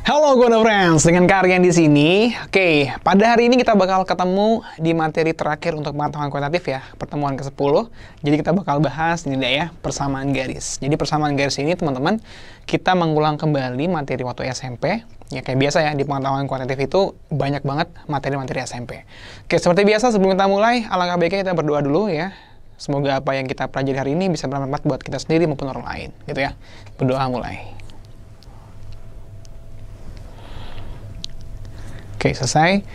Halo Gona Friends, dengan kalian di sini. Oke, pada hari ini kita bakal ketemu di materi terakhir untuk pengetahuan kuantitatif ya, pertemuan ke-10. Jadi kita bakal bahas ini deh ya, persamaan garis. Jadi persamaan garis ini teman-teman, kita mengulang kembali materi waktu SMP. Ya kayak biasa ya, di pengetahuan kuantitatif itu banyak banget materi-materi SMP. Oke, seperti biasa sebelum kita mulai, alangkah baiknya kita berdoa dulu ya. Semoga apa yang kita pelajari hari ini bisa bermanfaat buat kita sendiri maupun orang lain, gitu ya. Berdoa mulai. Oke, selesai.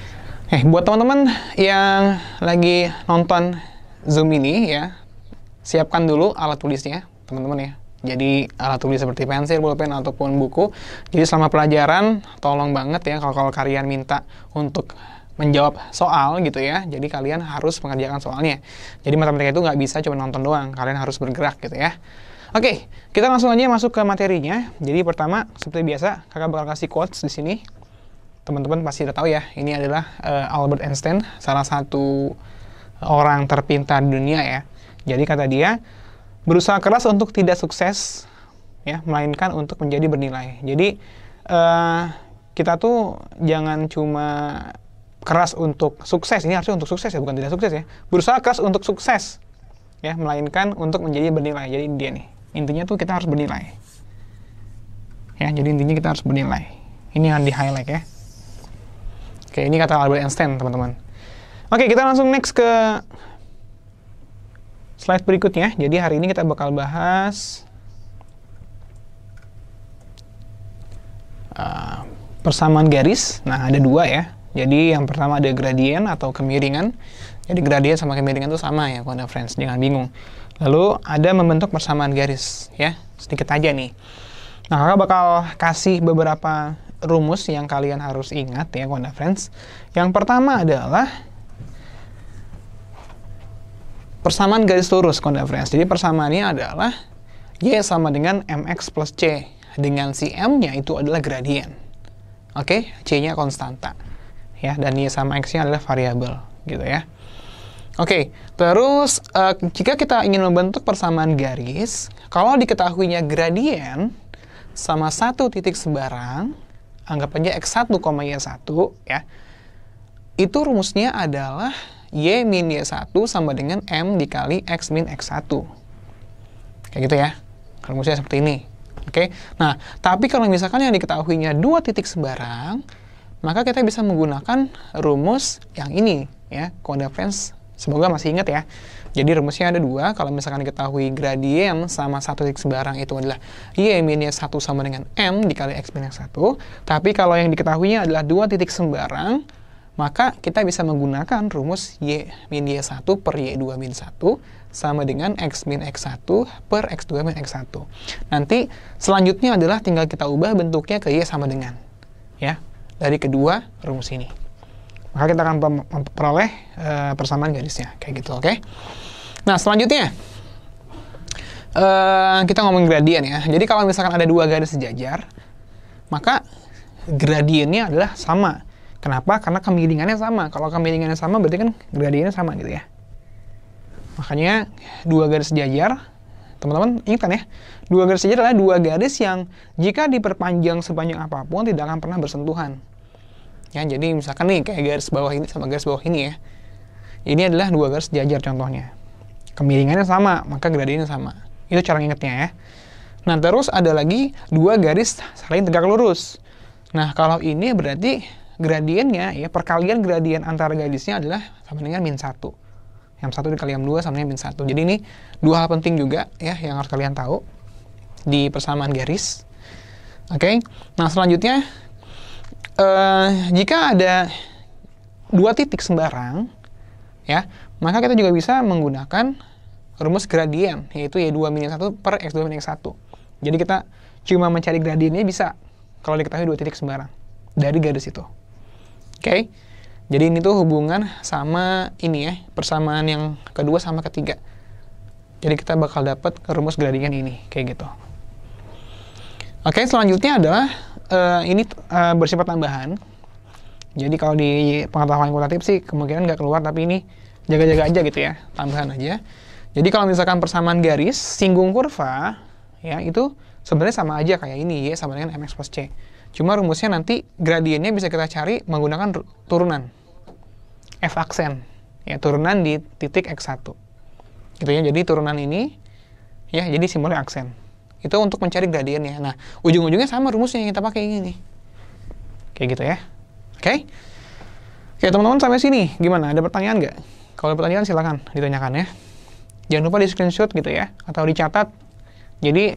Buat teman-teman yang lagi nonton Zoom ini ya, siapkan dulu alat tulisnya, teman-teman ya. Jadi alat tulis seperti pensil, pulpen, ataupun buku. Jadi selama pelajaran, tolong banget ya kalau kalian minta untuk menjawab soal gitu ya. Jadi kalian harus mengerjakan soalnya. Jadi matematika itu nggak bisa cuma nonton doang, kalian harus bergerak gitu ya. Oke, kita langsung aja masuk ke materinya. Jadi pertama, seperti biasa, kakak bakal kasih quotes di sini. Teman-teman pasti udah tahu ya, ini adalah Albert Einstein, salah satu orang terpintar di dunia ya. Jadi kata dia, berusaha keras untuk tidak sukses, ya, melainkan untuk menjadi bernilai. Jadi kita tuh jangan cuma keras untuk sukses, ini harusnya untuk sukses ya, bukan tidak sukses ya. Berusaha keras untuk sukses, ya, melainkan untuk menjadi bernilai. Jadi dia nih, intinya tuh kita harus bernilai. Ya, jadi intinya kita harus bernilai. Ini yang di highlight ya. Oke, ini kata Albert Einstein, teman-teman. Oke, kita langsung next ke slide berikutnya. Jadi hari ini kita bakal bahas persamaan garis. Nah, ada dua ya. Jadi yang pertama ada gradien atau kemiringan. Jadi gradien sama kemiringan itu sama ya, Gona Friends, jangan bingung. Lalu ada membentuk persamaan garis ya, sedikit aja nih. Nah, kakak bakal kasih beberapa rumus yang kalian harus ingat ya, Gona Friends. Yang pertama adalah persamaan garis lurus, Gona Friends. Jadi persamaannya adalah Y sama dengan MX plus C. Dengan si M-nya itu adalah gradien. Oke, C-nya konstanta. Ya, dan Y sama X-nya adalah variabel, gitu ya. Oke, terus jika kita ingin membentuk persamaan garis, kalau diketahuinya gradien sama satu titik sebarang, anggap aja X1, Y1 ya. Itu rumusnya adalah Y min Y1 sama dengan M dikali X min X1. Kayak gitu ya. Rumusnya seperti ini. Oke. Nah, tapi kalau misalkan yang diketahuinya dua titik sebarang, maka kita bisa menggunakan rumus yang ini ya. Gona Friends, semoga masih ingat ya. Jadi rumusnya ada dua. Kalau misalkan diketahui gradien sama satu titik sebarang itu adalah Y min Y1 sama dengan M dikali X min X1. Tapi kalau yang diketahuinya adalah dua titik sembarang, maka kita bisa menggunakan rumus Y min Y1 per Y2 min 1 sama dengan X min X1 per X2 min X1. Nanti selanjutnya adalah tinggal kita ubah bentuknya ke Y sama dengan. Ya, dari kedua rumus ini. Maka kita akan memperoleh persamaan garisnya. Kayak gitu, oke? Nah, selanjutnya kita ngomongin gradien ya. Jadi kalau misalkan ada dua garis sejajar, maka gradiennya adalah sama. Kenapa? Karena kemiringannya sama. Kalau kemiringannya sama, berarti kan gradiennya sama gitu ya. Makanya dua garis sejajar, teman-teman ingat kan ya, dua garis sejajar adalah dua garis yang jika diperpanjang sepanjang apapun tidak akan pernah bersentuhan. Ya, jadi misalkan nih kayak garis bawah ini sama garis bawah ini ya. Ini adalah dua garis sejajar contohnya. Kemiringannya sama, maka gradiennya sama. Itu cara ingatnya ya. Nah, terus ada lagi dua garis saling tegak lurus. Nah, kalau ini berarti gradiennya ya, perkalian gradien antara garisnya adalah sama dengan min 1. Yang satu dikali yang 2 sama dengan min 1. Jadi ini dua hal penting juga ya yang harus kalian tahu di persamaan garis. Oke. Nah, selanjutnya jika ada dua titik sembarang ya, maka kita juga bisa menggunakan rumus gradien, yaitu Y2 min 1 per X2 min X1. Jadi kita cuma mencari gradiennya bisa kalau diketahui dua titik sembarang dari garis itu. Oke. Jadi ini tuh hubungan sama ini ya, persamaan yang kedua sama ketiga. Jadi kita bakal dapat rumus gradien ini, kayak gitu. Oke, selanjutnya adalah ini bersifat tambahan. Jadi kalau di pengetahuan kuantitatif sih kemungkinan nggak keluar, tapi ini jaga-jaga aja gitu ya, tambahan aja. Jadi kalau misalkan persamaan garis singgung kurva, ya itu sebenarnya sama aja kayak ini, Y sama dengan MX plus C. Cuma rumusnya nanti gradiennya bisa kita cari menggunakan turunan. F aksen. Ya, turunan di titik X1. Gitu ya, jadi turunan ini, ya, jadi simbolnya aksen. Itu untuk mencari gradiennya. Nah, ujung-ujungnya sama rumusnya yang kita pakai ini. Kayak gitu ya. Oke? Oke, teman-teman sampai sini. Gimana? Ada pertanyaan nggak? Kalau ada pertanyaan silahkan ditanyakan ya. Jangan lupa di screenshot gitu ya, atau dicatat. Jadi,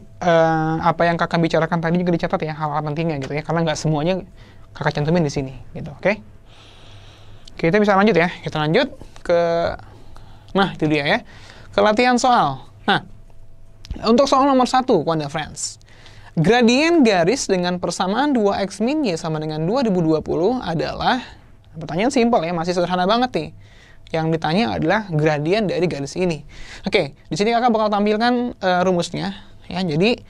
apa yang kakak bicarakan tadi juga dicatat ya, hal-hal pentingnya gitu ya. Karena nggak semuanya kakak cantumin di sini gitu, oke? Kita bisa lanjut ya. Kita lanjut ke, nah itu dia ya, ke latihan soal. Nah, untuk soal nomor 1, Wanda Friends. Gradien garis dengan persamaan 2x min y sama dengan 2020 adalah, pertanyaan simpel ya, masih sederhana banget nih. Yang ditanya adalah gradien dari garis ini. Oke, di sini kakak bakal tampilkan rumusnya ya. Jadi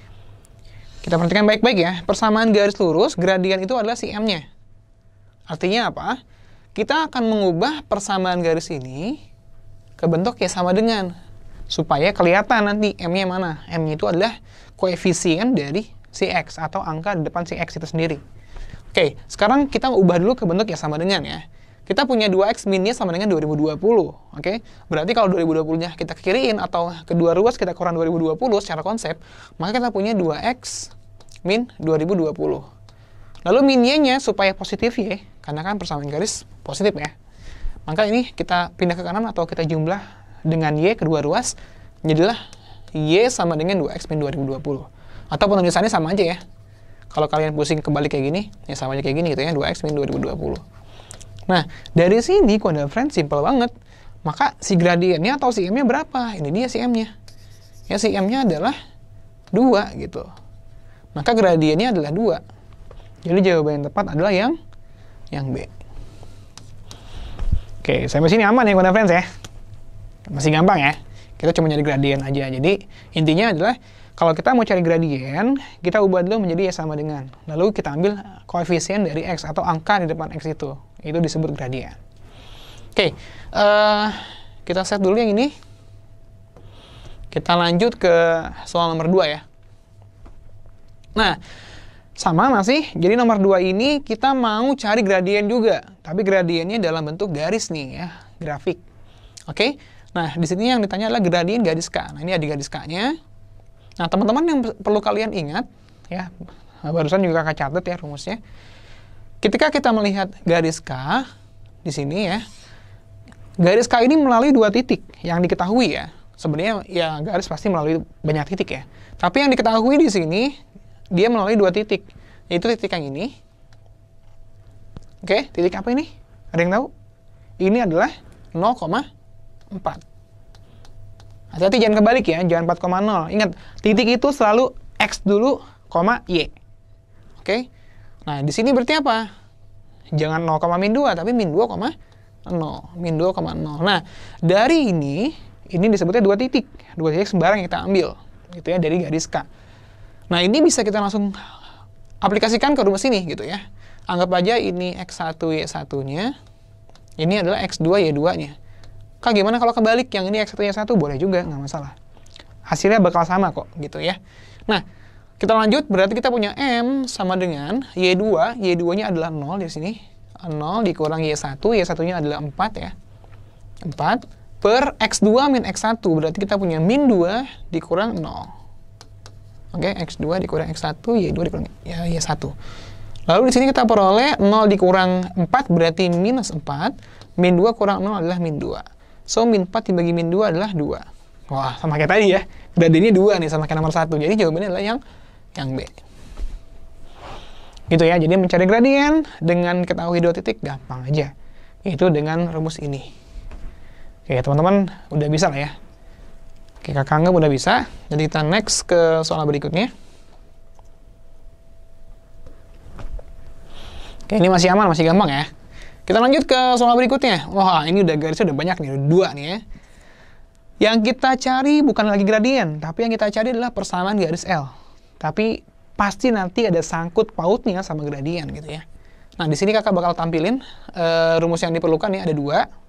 kita perhatikan baik-baik ya. Persamaan garis lurus, gradien itu adalah si m-nya. Artinya apa? Kita akan mengubah persamaan garis ini ke bentuk yang sama dengan, supaya kelihatan nanti m-nya mana. M-nya itu adalah koefisien dari si x atau angka di depan si x itu sendiri. Oke, sekarang kita ubah dulu ke bentuk yang sama dengan ya. Kita punya 2x min-nya sama dengan 2020. Oke, berarti kalau 2020-nya kita kiriin atau kedua ruas kita kurang 2020 secara konsep, maka kita punya 2x min 2020. Lalu min y-nya supaya positif y, karena kan persamaan garis positif ya. Maka ini kita pindah ke kanan atau kita jumlah dengan y kedua ruas, jadilah y sama dengan 2x min 2020. Atau penulisannya sama aja ya. Kalau kalian pusing kebalik kayak gini, ya sama aja kayak gini gitu ya, 2x min 2020. Nah, dari sini Wanda Friends simple banget. Maka si gradiennya atau si m-nya berapa? Ini dia si m-nya. Ya, si m-nya adalah 2 gitu. Maka gradiennya adalah 2. Jadi jawaban yang tepat adalah yang B. Oke, sampai sini aman ya Wanda Friends ya. Masih gampang ya. Kita cuma nyari gradien aja. Jadi intinya adalah kalau kita mau cari gradien, kita ubah dulu menjadi y sama dengan. Lalu kita ambil koefisien dari x atau angka di depan x itu. Itu disebut gradien. Oke, kita set dulu yang ini. Kita lanjut ke soal nomor 2 ya. Nah, sama masih. Jadi nomor 2 ini kita mau cari gradien juga. Tapi gradiennya dalam bentuk garis nih ya, grafik. Oke, nah di sini yang ditanya adalah gradien garis K. Nah, ini ada garis K-nya. Nah, teman-teman yang perlu kalian ingat, ya, barusan juga kakak catat ya rumusnya. Ketika kita melihat garis K di sini ya, garis K ini melalui 2 titik yang diketahui ya. Sebenarnya ya garis pasti melalui banyak titik ya. Tapi yang diketahui di sini dia melalui 2 titik, yaitu titik yang ini. Oke, titik apa ini? Ada yang tahu? Ini adalah 0,4. Hati-hati jangan kebalik ya, jangan 4,0. Ingat, titik itu selalu x dulu, y. Oke? Nah, di sini berarti apa? Jangan 0, min 2, tapi min 2,0. Min 2,0. Nah, dari ini disebutnya 2 titik. 2 titik sembarang yang kita ambil. Gitu ya, dari garis K. Nah, ini bisa kita langsung aplikasikan ke rumus ini, gitu ya. Anggap aja ini x1, y1-nya. Ini adalah x2, y2-nya. Kak, gimana kalau kebalik? Yang ini x1, y1 boleh juga, nggak masalah. Hasilnya bakal sama kok, gitu ya. Nah, kita lanjut, berarti kita punya m sama dengan y2. Y2-nya adalah 0 di sini. 0 dikurang y1. Y1-nya adalah 4 ya. 4 per x2 min x1. Berarti kita punya min 2 dikurang 0. Oke, x2 dikurang x1, y2 dikurang y1. Lalu di sini kita peroleh 0 dikurang 4 berarti minus 4. Min 2 kurang 0 adalah min 2. So, min 4 dibagi min 2 adalah 2. Wah, sama kayak tadi ya. Gradiennya 2 nih, sama kayak nomor 1. Jadi jawabannya adalah yang B. Gitu ya, jadi mencari gradien dengan ketahui 2 titik, gampang aja. Itu dengan rumus ini. Oke, teman-teman udah bisa lah ya. Oke, kakak anggap udah bisa. Jadi kita next ke soal berikutnya. Oke, ini masih aman, masih gampang ya. Kita lanjut ke soal berikutnya. Wah, ini udah garisnya udah banyak nih, udah 2 nih ya. Yang kita cari bukan lagi gradien, tapi yang kita cari adalah persamaan garis L. Tapi pasti nanti ada sangkut pautnya sama gradien gitu ya. Nah, di sini kakak bakal tampilin rumus yang diperlukan ya, ada 2.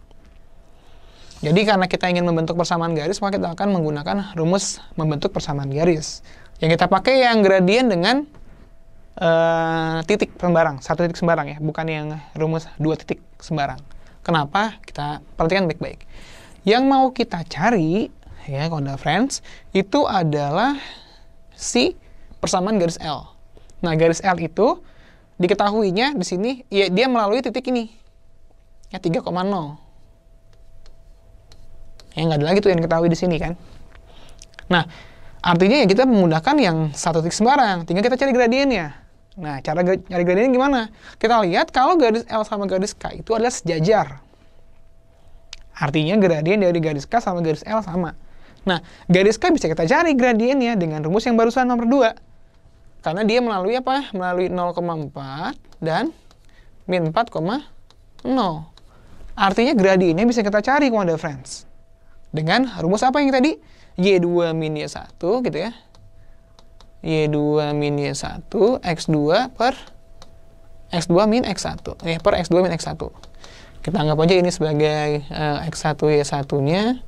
Jadi karena kita ingin membentuk persamaan garis, maka kita akan menggunakan rumus membentuk persamaan garis. Yang kita pakai yang gradien dengan titik sembarang, satu titik sembarang ya, bukan yang rumus 2 titik sembarang. Kenapa? Kita perhatikan baik-baik. Yang mau kita cari, ya Konda Friends, itu adalah si persamaan garis L. Nah, garis L itu diketahuinya di sini, ya dia melalui titik ini, ya 3,0. Ya nggak ada lagi tuh yang diketahui di sini kan. Nah, artinya ya kita memudahkan yang satu titik sembarang, tinggal kita cari gradiennya. Nah, cara cari gradiennya gimana? Kita lihat kalau garis L sama garis K itu adalah sejajar. Artinya gradien dari garis K sama garis L sama. Nah, garis K bisa kita cari gradiennya dengan rumus yang barusan nomor 2. Karena dia melalui apa? Melalui 0,4 dan min 4,0. Artinya gradiennya bisa kita cari, Konda Friends. Dengan rumus apa yang tadi? Y2 min Y1 gitu ya. Y2 min Y1, X2 per X2 min X1. Per X2 min X1. Kita anggap aja ini sebagai X1 Y1-nya.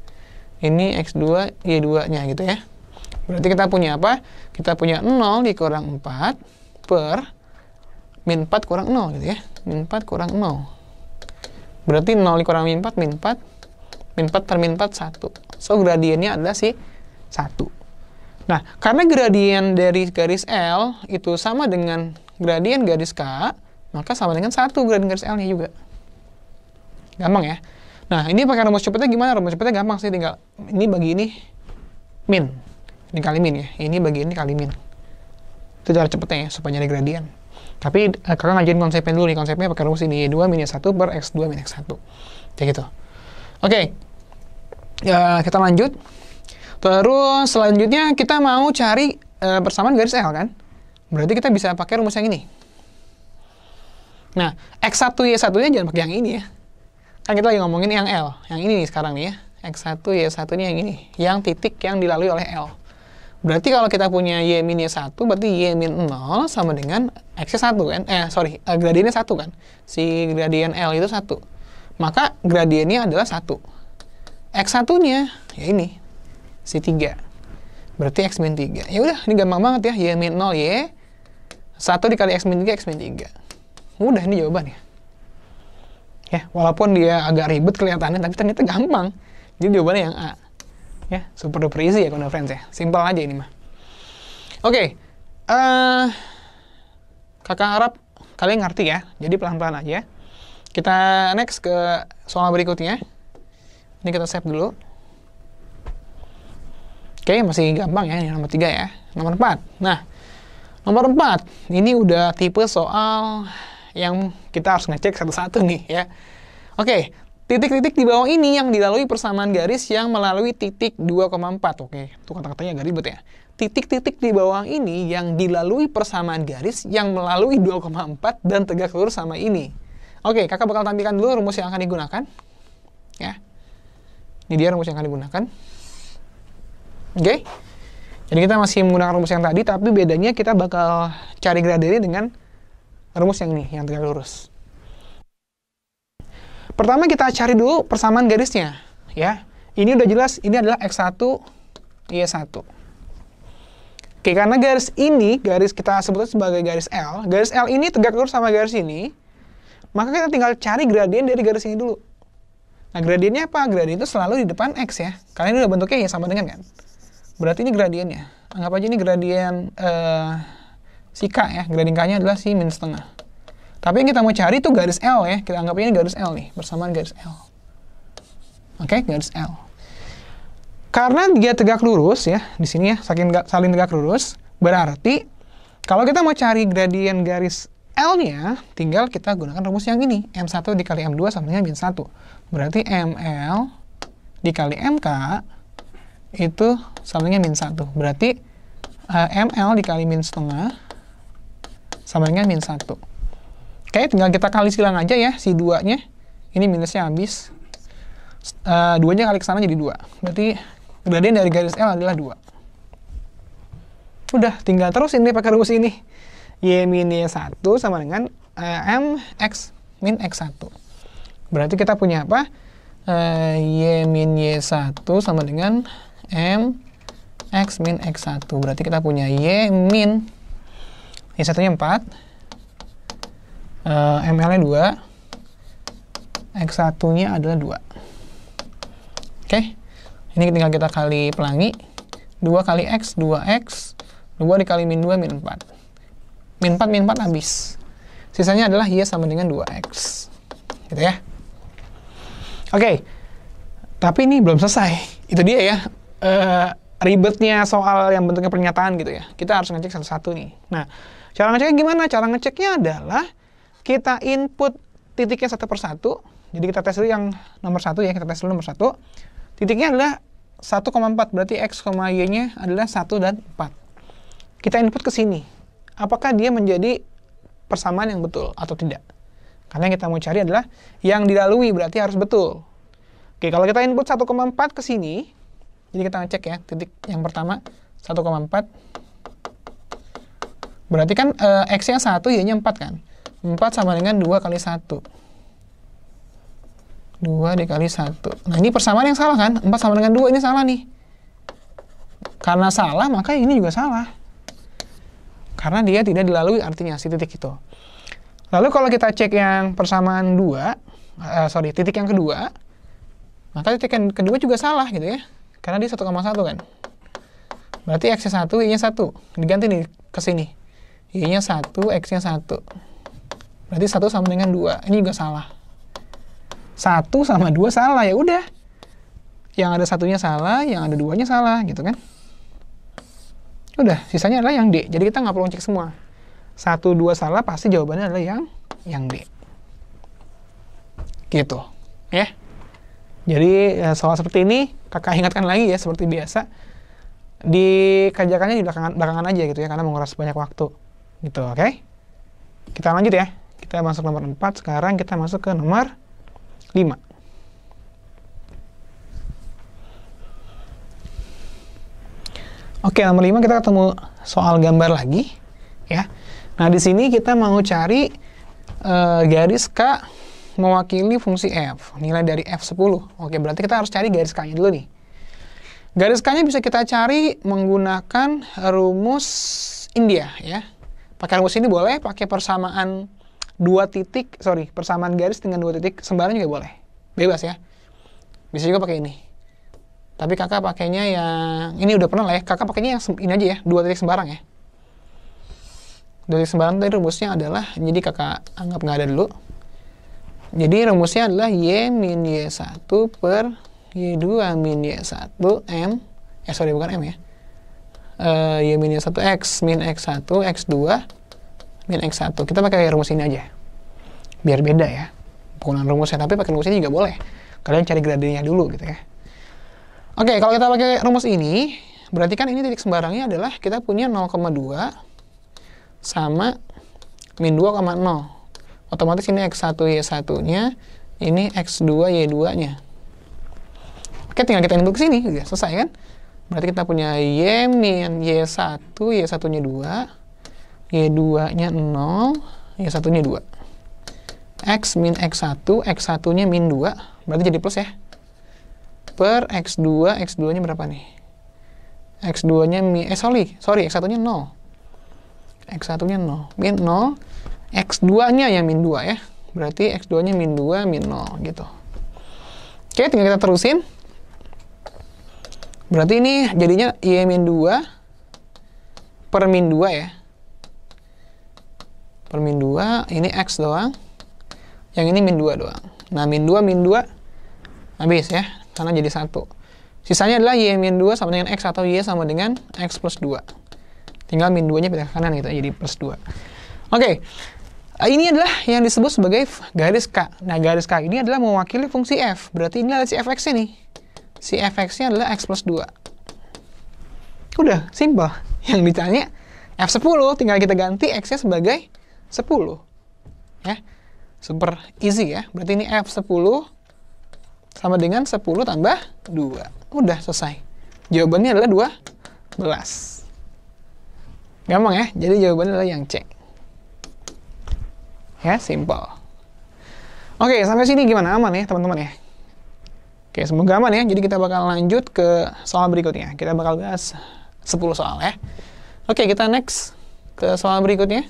Ini X2 Y2-nya gitu ya. Berarti kita punya apa? Kita punya 0 dikurang 4 per min 4 kurang 0 gitu ya. Min 4 kurang 0. Berarti 0 dikurang min 4, min 4. Min 4 per min 4, 1. So, gradiennya adalah si 1. Nah, karena gradien dari garis L itu sama dengan gradien garis K, maka sama dengan 1 gradien garis L-nya juga. Gampang ya? Nah, ini pakai rumus cepatnya gimana? Rumus cepatnya gampang sih, tinggal ini bagi ini min. Ini kali min ya. Ini bagi ini kali min. Itu cara cepatnya ya, supaya nyari gradien. Tapi kakak ngajarin konsepnya dulu nih. Konsepnya pakai rumus ini, Y2 min Y1 per X2 min X1. Kayak gitu. Oke. Ya, kita lanjut. Terus selanjutnya kita mau cari persamaan garis L kan? Berarti kita bisa pakai rumus yang ini. Nah, X1 Y1-nya jangan pakai yang ini ya. Kan kita lagi ngomongin yang L. Yang ini nih sekarang nih ya. X1 Y1-nya yang ini. Yang titik yang dilalui oleh L. Berarti kalau kita punya Y min Y1, berarti Y min 0 sama dengan X1 kan? Gradiennya 1 kan? Si gradien L itu 1. Maka gradiennya adalah 1. X1-nya ya ini. Si 3. Berarti X min 3. Ya udah, ini gampang banget ya. Y min 0 Y. 1 dikali X min 3, X min 3. Udah, ini jawabannya. Ya, walaupun dia agak ribet kelihatannya, tapi ternyata gampang. Jadi jawabannya yang A. Ya, super duper easy ya, Konda Friends ya. Simple aja ini mah. Oke. Kakak harap kalian ngerti ya. Jadi pelan-pelan aja. Kita next ke soal berikutnya. Ini kita save dulu. Oke, masih gampang ya, ini nomor 3 ya. Nomor 4. Nah, nomor 4. Ini udah tipe soal yang kita harus ngecek satu-satu nih ya. Oke, titik-titik di bawah ini yang dilalui persamaan garis yang melalui titik 2,4. Oke, itu kata-katanya agak ribet ya. Titik-titik di bawah ini yang dilalui persamaan garis yang melalui 2,4 dan tegak lurus sama ini. Oke, kakak bakal tampilkan dulu rumus yang akan digunakan. Ya. Ini dia rumus yang akan digunakan. Oke, jadi kita masih menggunakan rumus yang tadi, tapi bedanya kita bakal cari gradiennya dengan rumus yang ini, yang tegak lurus. Pertama kita cari dulu persamaan garisnya, ya. Ini udah jelas, ini adalah X1, Y1. Oke, karena garis ini, garis kita sebutnya sebagai garis L ini tegak lurus sama garis ini, maka kita tinggal cari gradien dari garis ini dulu. Nah, gradiennya apa? Gradien itu selalu di depan X ya, karena ini udah bentuknya ya sama dengan kan. Berarti ini gradiennya. Anggap aja ini gradien si K ya. Gradien K-nya adalah si min setengah. Tapi yang kita mau cari itu garis L ya. Kita anggap ini garis L nih. Bersamaan garis L. Oke, garis L. Karena dia tegak lurus ya. Di sini ya, saling tegak lurus. Berarti, kalau kita mau cari gradien garis L-nya, tinggal kita gunakan rumus yang ini. M1 dikali M2 sama dengan min 1. Berarti ML dikali MK itu sama dengan min 1. Berarti ML dikali min setengah sama dengan min 1. Oke, tinggal kita kali silang aja ya, si 2-nya. Ini minusnya habis. 2-nya kali ke sana jadi 2. Berarti gradien dari garis L adalah 2. Udah, tinggal terusin deh pakai rumus ini. Y min Y1 sama dengan MX min X1. Berarti kita punya apa? Y min Y1 sama dengan M X min X1. Berarti kita punya Y min Y1-nya 4, ML-nya 2, X1-nya adalah 2. Oke, ini tinggal kita kali pelangi. 2 kali X, 2X, 2 dikali min 2, min 4. Min 4, min 4 habis. Sisanya adalah Y sama dengan 2X. Gitu ya. Oke, tapi ini belum selesai. Itu dia ya, ribetnya soal yang bentuknya pernyataan gitu ya. Kita harus ngecek satu-satu nih. Nah, cara ngeceknya gimana? Cara ngeceknya adalah kita input titiknya satu per satu. Jadi kita tes dulu yang nomor 1 ya, kita tes dulu nomor 1. Titiknya adalah 1,4, berarti X, Y-nya adalah 1 dan 4. Kita input ke sini. Apakah dia menjadi persamaan yang betul atau tidak? Karena yang kita mau cari adalah yang dilalui, berarti harus betul. Oke, kalau kita input 1,4 ke sini, jadi kita ngecek ya, titik yang pertama 1,4. Berarti kan X-nya 1, Y-nya 4 kan? 4 sama dengan 2 kali 1. 2 dikali 1. Nah, ini persamaan yang salah kan? 4 sama dengan 2, ini salah nih. Karena salah, maka ini juga salah. Karena dia tidak dilalui artinya si titik itu. Lalu kalau kita cek yang persamaan titik yang kedua, maka titik yang kedua juga salah gitu ya. Karena dia 1,1 kan. Berarti X-nya 1, Y-nya 1. Diganti nih ke sini. Y-nya 1, X-nya 1. Berarti 1 sama dengan 2. Ini juga salah. 1 sama 2 salah, ya udah. Yang ada satunya salah, yang ada 2-nya salah, gitu kan. Udah, sisanya adalah yang D. Jadi kita nggak perlu cek semua. 1, 2 salah, pasti jawabannya adalah yang D. Gitu, ya. Jadi soal seperti ini, kakak ingatkan lagi ya, seperti biasa. Dikerjakannya di belakangan aja gitu ya, karena menguras banyak waktu. Gitu, oke? Kita lanjut ya. Kita masuk nomor 4, sekarang kita masuk ke nomor 5. Oke, nomor 5 kita ketemu soal gambar lagi, ya. Nah, di sini kita mau cari garis K mewakili fungsi F, nilai dari F10. Oke, berarti kita harus cari garis K-nya dulu nih. Garis K-nya bisa kita cari menggunakan rumus India, ya. Pakai rumus ini boleh, pakai persamaan persamaan garis dengan 2 titik sembarang juga boleh. Bebas ya. Bisa juga pakai ini. Tapi kakak pakainya yang ini udah pernah lah ya. Kakak pakainya yang ini aja ya, 2 titik sembarang ya. 2 titik sembarang tadi rumusnya adalah, jadi kakak anggap nggak ada dulu. Jadi rumusnya adalah Y min Y1 per Y2 min Y1 M. Bukan M ya. Y min Y1 X min X1 X2 min X1. Kita pakai rumus ini aja. Biar beda ya. Penggunaan rumusnya, tapi pakai rumusnya juga boleh. Kalian cari gradiennya dulu gitu ya. Oke, kalau kita pakai rumus ini, berarti kan ini titik sembarangnya adalah kita punya 0,2 sama min 2,0. Otomatis ini X1 Y1-nya, ini X2 Y2-nya. Oke, tinggal kita input ke sini, udah selesai kan? Berarti kita punya Y min Y1, Y1-nya 2, Y2-nya 0, Y1-nya 2. X min X1, X1-nya min 2, berarti jadi plus ya. Per X2, X2-nya berapa nih? X2-nya X1-nya 0. X1-nya 0. Min 0. X2-nya yang min 2 ya. Berarti X2-nya min 2, min 0 gitu. Oke, tinggal kita terusin. Berarti ini jadinya Y min 2 per min 2 ya. Per min 2, ini X doang. Yang ini min 2 doang. Nah, min 2 habis ya. Karena jadi 1. Sisanya adalah Y min 2 sama dengan X atau Y sama dengan X plus 2. Tinggal min 2-nya pindah ke kanan gitu, jadi plus 2. Oke. Ini adalah yang disebut sebagai garis K. Nah, garis K ini adalah mewakili fungsi F. Berarti ini adalah si Fx-nya nih. Si Fx-nya adalah X plus 2. Udah, simple. Yang ditanya F10, tinggal kita ganti X-nya sebagai 10. Ya. Super easy ya. Berarti ini F10 sama dengan 10 tambah 2. Udah selesai. Jawabannya adalah 12. Gampang ya. Jadi jawabannya adalah yang C. Ya, simple. Oke, sampai sini gimana? Aman ya, teman-teman ya? Oke, semoga aman ya. Jadi kita bakal lanjut ke soal berikutnya. Kita bakal bahas 10 soal ya. Oke, kita next. ke soal berikutnya.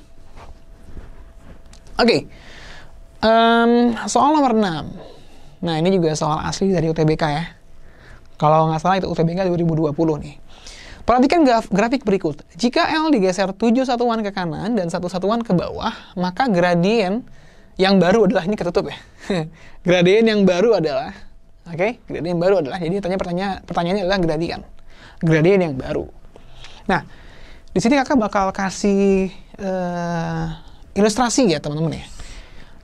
Oke. Soal nomor 6. Nah, ini juga soal asli dari UTBK ya. Kalau nggak salah itu UTBK 2020 nih. Perhatikan grafik berikut. Jika L digeser 7 satuan ke kanan dan 1 satuan ke bawah, maka gradien yang baru adalah, ini ketutup ya. Gradien yang baru adalah, gradien yang baru adalah, jadi pertanyaannya adalah gradien yang baru. Nah, di sini kakak bakal kasih ilustrasi ya teman-teman ya.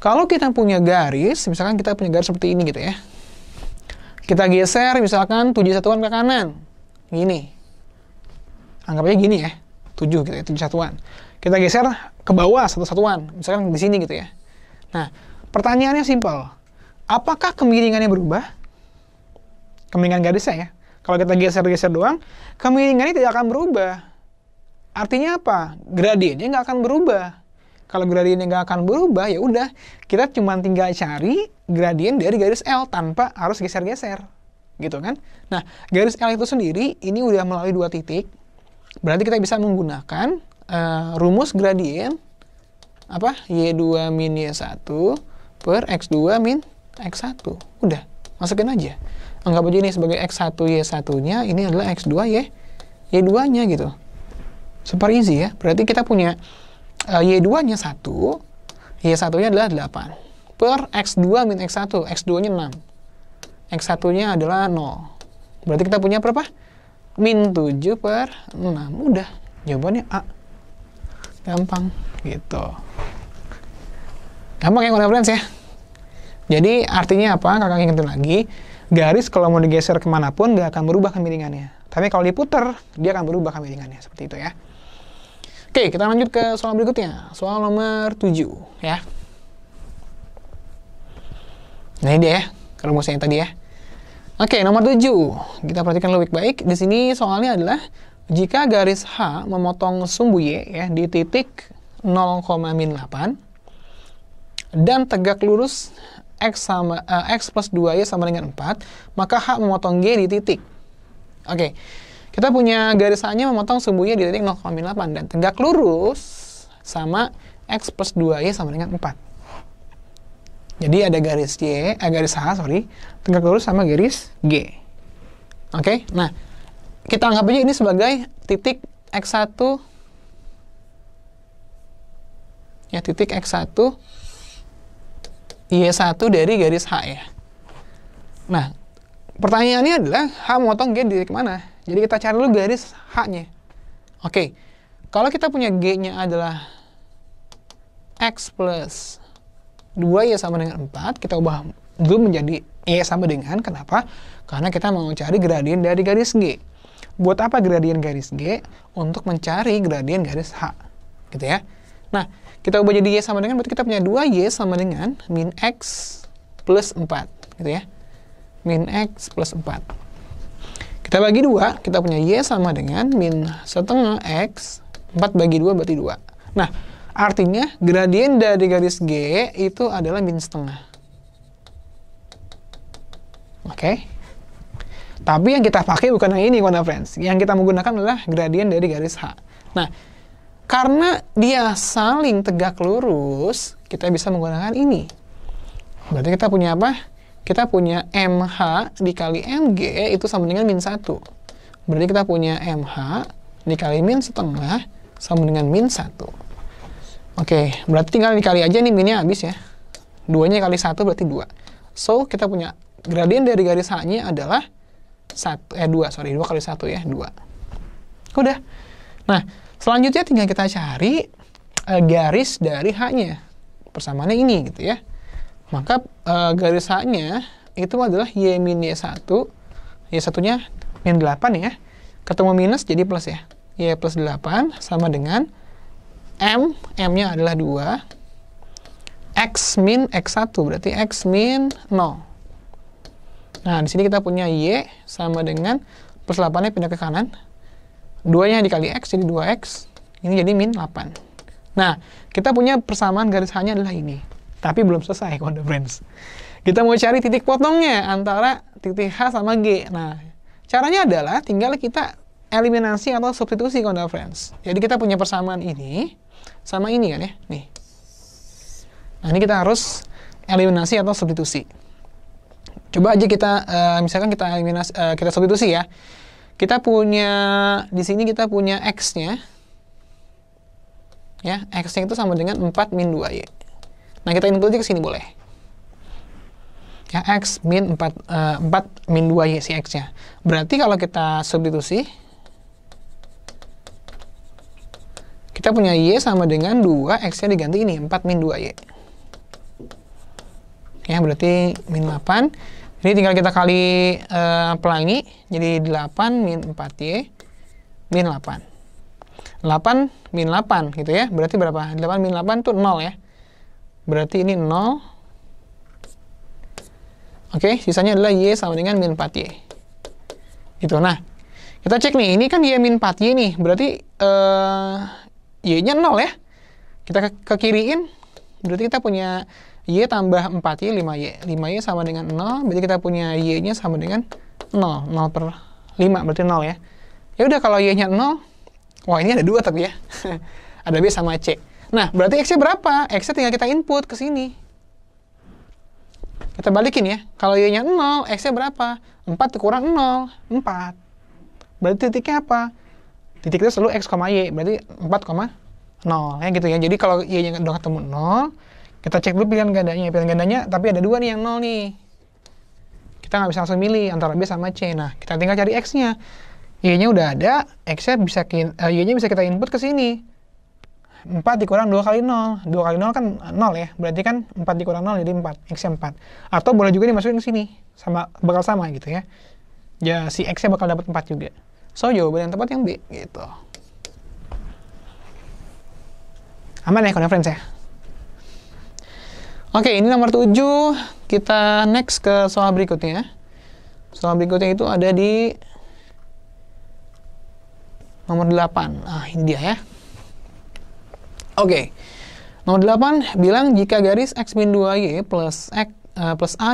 Kalau kita punya garis, misalkan kita punya garis seperti ini gitu ya. Kita geser misalkan 7 satuan ke kanan. Gini. Anggap aja gini ya. 7 gitu ya, 7 satuan. Kita geser ke bawah 1 satuan. Misalkan di sini gitu ya. Nah, pertanyaannya simpel. Apakah kemiringannya berubah? Kemiringan garisnya ya. Kalau kita geser-geser doang, kemiringannya tidak akan berubah. Artinya apa? Gradiennya nggak akan berubah. Kalau gradiennya nggak akan berubah, ya udah, kita cuma tinggal cari gradien dari garis L tanpa harus geser-geser, gitu kan? Nah, garis L itu sendiri ini udah melalui 2 titik, berarti kita bisa menggunakan rumus gradien apa? Y2 min Y1 per X2 min X1. Udah, masukin aja. Anggap aja ini sebagai X1 Y1-nya, ini adalah X2 Y2-nya gitu. Super easy ya. Berarti kita punya Y2-nya 1, Y1-nya adalah 8. Per X2 min X1, X2-nya 6. X1-nya adalah 0. Berarti kita punya berapa? Min 7 per 6. Udah, jawabannya A. Gampang, gitu. Gampang ya, friends ya. Jadi, artinya apa? Kakak ingetin lagi. Garis kalau mau digeser kemanapun, nggak akan berubah kemiringannya. Tapi kalau diputar, dia akan berubah kemiringannya. Seperti itu ya. Oke, kita lanjut ke soal berikutnya. Soal nomor 7, ya. Nah, ini dia ya, rumusnya yang tadi ya. Oke, nomor 7. Kita perhatikan lebih baik. Di sini soalnya adalah, jika garis H memotong sumbu Y ya, di titik 0,-8, dan tegak lurus X plus 2Y sama dengan 4, maka H memotong G di titik. Oke. Kita punya garis H-nya memotong sumbunya di titik 0,8 dan tegak lurus sama X plus 2Y sama dengan 4. Jadi ada garis garis H, tegak lurus sama garis G. Oke, nah kita anggap aja ini sebagai titik X1, ya titik X1, Y1 dari garis H ya. Nah, pertanyaannya adalah H memotong G di titik mana? Jadi kita cari dulu garis H-nya. Oke, kalau kita punya G-nya adalah X plus 2Y sama dengan 4, kita ubah dulu menjadi Y sama dengan, kenapa? Karena kita mau cari gradien dari garis G. Buat apa gradien garis G? Untuk mencari gradien garis H. Gitu ya. Nah, kita ubah jadi Y sama dengan, berarti kita punya 2Y sama dengan min X plus 4. Gitu ya. Min X plus 4. Kita bagi 2, kita punya Y sama dengan min setengah X, 4 bagi 2 berarti 2. Nah, artinya gradien dari garis G itu adalah min setengah. Oke. Tapi yang kita pakai bukan yang ini, friends. Yang kita menggunakan adalah gradien dari garis H. Nah, karena dia saling tegak lurus, kita bisa menggunakan ini. Berarti kita punya apa? Kita punya MH dikali MG itu sama dengan min 1. Berarti kita punya MH dikali min setengah sama dengan min 1. Oke, berarti tinggal dikali aja nih, minnya habis ya. 2-nya kali 1 berarti 2. So, kita punya gradien dari garis H-nya adalah 2 kali 1 ya, 2. Udah. Nah, selanjutnya tinggal kita cari garis dari H-nya. Persamaannya ini gitu ya. Maka garis H-nya itu adalah Y min Y1. Y1-nya min 8 ya. Ketemu minus jadi plus ya. Y plus 8 sama dengan M. M-nya adalah 2. X min X1 berarti X min 0. Nah, di sini kita punya Y sama dengan plus 8-nya pindah ke kanan. 2-nya dikali X jadi 2X. Ini jadi min 8. Nah, kita punya persamaan garis H-nya adalah ini. Tapi belum selesai, friends. Kita mau cari titik potongnya antara titik H sama G. Nah, caranya adalah tinggal kita eliminasi atau substitusi contoh friends. Jadi kita punya persamaan ini sama ini kan ya, nih. Nah, ini kita harus eliminasi atau substitusi. Coba aja kita misalkan kita eliminasi, kita substitusi ya. Kita punya di sini kita punya x-nya. Ya, x-nya itu sama dengan 4 min 2y. Nah, kita input ke sini boleh. Ya, x min 4 min 2y si x-nya. Berarti kalau kita substitusi, kita punya y sama dengan 2, x-nya diganti ini, 4 min 2y. Ya, berarti min 8. Ini tinggal kita kali pelangi, jadi 8 min 4y min 8. 8 min 8 gitu ya, berarti berapa? 8 min 8 itu 0 ya. Berarti ini 0. Oke, sisanya adalah y sama dengan min 4y. Gitu. Nah, kita cek nih, ini kan y min 4y nih, berarti y-nya 0 ya. Kita ke kiriin, berarti kita punya y tambah 4y, 5y. 5y sama dengan 0, berarti kita punya y-nya sama dengan 0. 0 per 5, berarti 0 ya. Ya udah, kalau y-nya 0, wah ini ada 2 tapi ya. Ada b sama c. Nah, berarti x-nya berapa? X-nya tinggal kita input ke sini. Kita balikin ya. Kalau y-nya 0, x-nya berapa? 4 kurang 0, 4. Berarti titiknya apa? Titiknya selalu x, y. Berarti 4,0 ya gitu ya. Jadi kalau y-nya udah ketemu 0, kita cek dulu pilihan gandanya. Pilihan gandanya tapi ada 2 nih yang 0 nih. Kita nggak bisa langsung milih antara b sama c. Nah, kita tinggal cari x-nya. Y-nya udah ada, x-nya bisa y-nya bisa kita input ke sini. 4 dikurang 2 kali 0. 2 kali 0 kan 0 ya. Berarti kan 4 dikurang 0 jadi 4. X-nya 4. Atau boleh juga dimasukin ke sini. Bakal sama gitu ya. Ya, si X-nya bakal dapat 4 juga. So, jawaban yang tepat yang B. Gitu. Aman ya, conference ya? Oke, ini nomor 7. Kita next ke soal berikutnya. Soal berikutnya itu ada di nomor 8. Ah, ini dia ya. Oke, nomor 8 bilang jika garis x min 2y plus a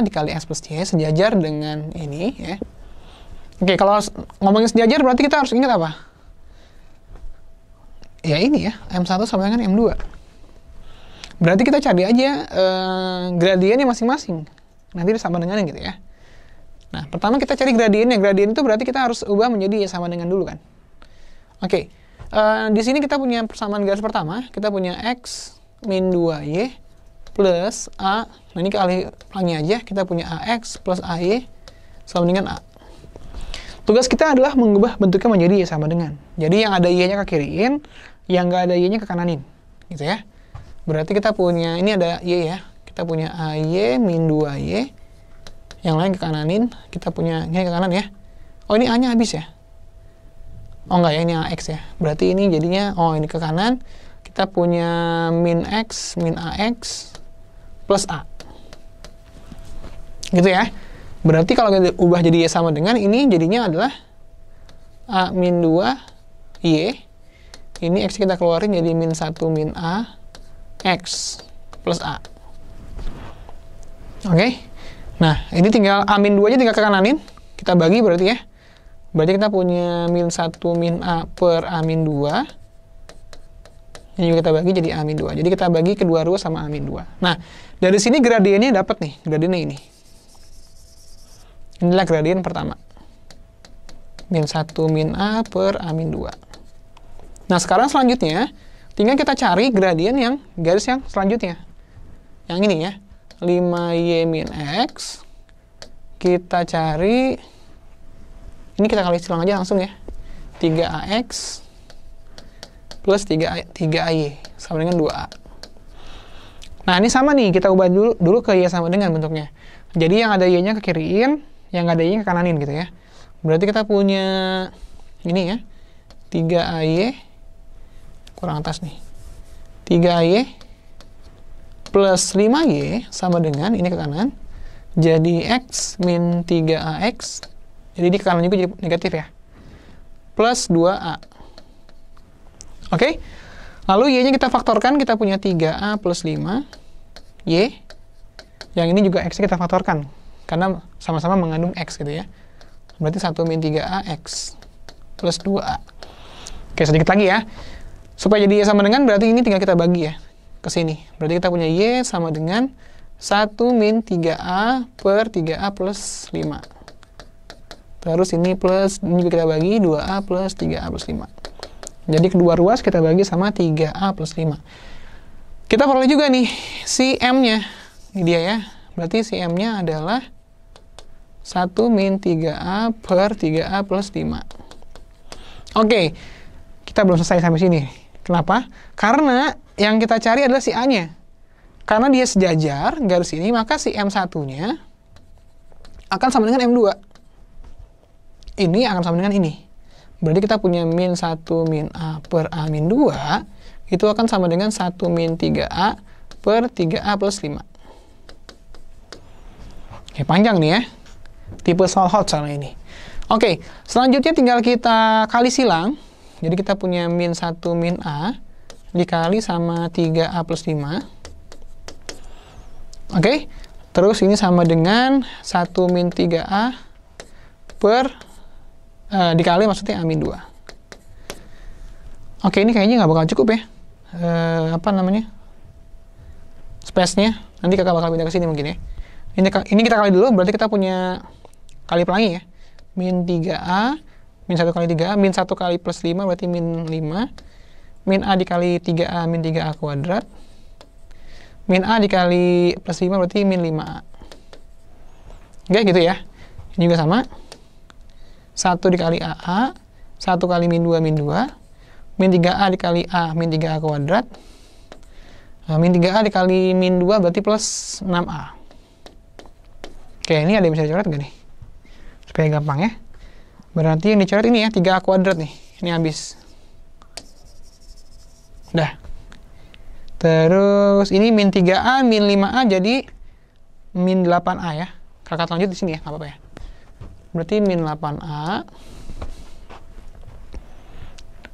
dikali x plus y sejajar dengan ini ya. Oke, kalau ngomongin sejajar berarti kita harus ingat apa? Ya ini ya, M1 sama dengan M2. Berarti kita cari aja gradiennya masing-masing. Nanti sama dengan gitu ya. Nah, pertama kita cari gradiennya. Gradien itu berarti kita harus ubah menjadi y sama dengan dulu kan. Oke. Di sini kita punya persamaan garis pertama, kita punya x min 2y plus a, nah ini kali pelangi aja, kita punya ax plus ay sama dengan a. Tugas kita adalah mengubah bentuknya menjadi y sama dengan. Jadi yang ada y-nya ke kiriin, yang nggak ada y-nya ke kananin, gitu ya. Berarti kita punya, ini ada y ya, kita punya ay min 2y, yang lain ke kananin, kita punya ini ke kanan ya. Oh ini a-nya habis ya. Oh enggak ya, ini AX ya. Berarti ini jadinya, oh ini ke kanan. Kita punya min X, min AX, plus A. Gitu ya. Berarti kalau kita ubah jadi Y sama dengan, ini jadinya adalah A min 2, Y. Ini X kita keluarin jadi min 1 min A, X, plus A. Oke. Nah, ini tinggal A min 2 aja tinggal ke kananin. Kita bagi berarti ya. Berarti kita punya min 1 min A per A min 2. Ini juga kita bagi jadi A min 2. Jadi kita bagi kedua ruas sama A min 2. Nah, dari sini gradiennya dapat nih. Gradiennya ini. Inilah gradien pertama. Min 1 min A per A min 2. Nah, sekarang selanjutnya, tinggal kita cari gradien yang garis yang selanjutnya. Yang ini ya. 5y min X. Kita cari... Ini kita kali silang aja langsung ya. 3AX plus 3AY sama dengan 2A. Nah, ini sama nih. Kita ubah dulu ke Y sama dengan bentuknya. Jadi yang ada Y-nya ke kiriin, yang nggak ada Y-nya ke kananin gitu ya. Berarti kita punya ini ya. 3AY kurang atas nih. 3AY plus 5Y sama dengan ini ke kanan. Jadi X min 3AX. Jadi di kanan juga jadi negatif ya. Plus 2A. Oke. Lalu Y-nya kita faktorkan, kita punya 3A plus 5. Y. Yang ini juga X kita faktorkan. Karena sama-sama mengandung X gitu ya. Berarti 1 min 3A X. plus 2A. Oke, sedikit lagi ya. Supaya jadi Y sama dengan, berarti ini tinggal kita bagi ya ke sini. Berarti kita punya Y sama dengan 1 min 3A per 3A plus 5. Terus ini plus, ini juga kita bagi 2A plus 3A plus 5. Jadi kedua ruas kita bagi sama 3A plus 5. Kita peroleh juga nih si M-nya. Ini dia ya. Berarti si M-nya adalah 1 min 3A per 3A plus 5. Oke, kita belum selesai sampai sini. Kenapa? Karena yang kita cari adalah si A-nya. Karena dia sejajar, garis ini, maka si M1-nya akan sama dengan M2. Ini akan sama dengan ini. Berarti kita punya min 1 min A per A min 2, itu akan sama dengan 1 min 3A per 3A plus 5. Oke, panjang nih ya. Tipe Solve-Out soalnya ini. Oke, selanjutnya tinggal kita kali silang. Jadi kita punya min 1 min A dikali sama 3A plus 5. Oke, terus ini sama dengan 1 min 3A per dikali maksudnya A min 2. Oke, ini kayaknya nggak bakal cukup ya. Apa namanya? Space-nya. Nanti kakak bakal pindah ke sini mungkin ya. Ini kita kali dulu, berarti kita punya kali pelangi ya. Min 3A, min 1 kali 3A, min 1 kali plus 5 berarti min 5. Min A dikali 3A min 3A kuadrat. Min A dikali plus 5 berarti min 5A. Oke, gitu ya. Ini juga sama. 1 dikali AA, 1 kali min 2 min 2. Min 3A dikali A min 3A kuadrat. Min 3A dikali min 2 berarti plus 6A. Oke, ini ada yang bisa dicoret nggak nih? Supaya gampang ya. Berarti yang dicoret ini ya, 3A kuadrat nih. Ini habis. Udah. Terus ini min 3A, min 5A jadi min 8A ya. Kakak lanjut di sini ya, nggak apa-apa ya. Berarti min 8A.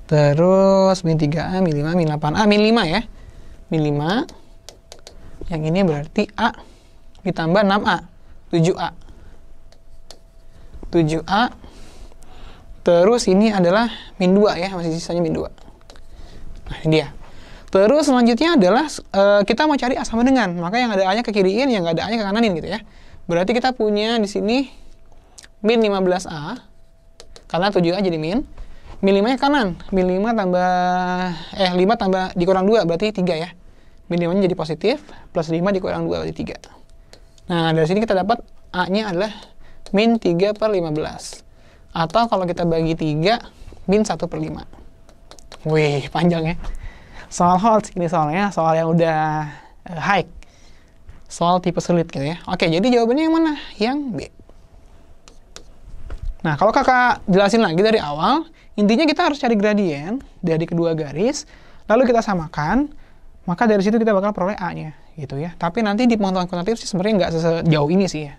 Terus min 3A, min 5, min 8A, min 5 ya. Min 5. Yang ini berarti A ditambah 6A. 7A. 7A. Terus ini adalah min 2 ya, masih sisanya min 2. Nah, ini dia. Terus selanjutnya adalah kita mau cari A sama dengan, maka yang ada A-nya ke kiriin, yang nggak ada A-nya ke kananin gitu ya. Berarti kita punya di sini min 15A, karena 7A jadi min. Min 5-nya kanan, min 5 tambah, 5 tambah dikurang 2 berarti 3 ya. Min 5-nya jadi positif, plus 5 dikurang 2 berarti 3. Nah, dari sini kita dapat A-nya adalah min 3 per 15. Atau kalau kita bagi 3, min 1 per 5. Wih, panjang ya. Soal hot ini soalnya, soal yang udah high. Soal tipe sulit gitu ya. Oke, jadi jawabannya yang mana? Yang B. Nah, kalau kakak jelasin lagi dari awal, intinya kita harus cari gradien dari kedua garis, lalu kita samakan, maka dari situ kita bakal peroleh A-nya gitu ya. Tapi nanti di pengetahuan kuantitatif sih sebenarnya nggak sejauh ini sih ya.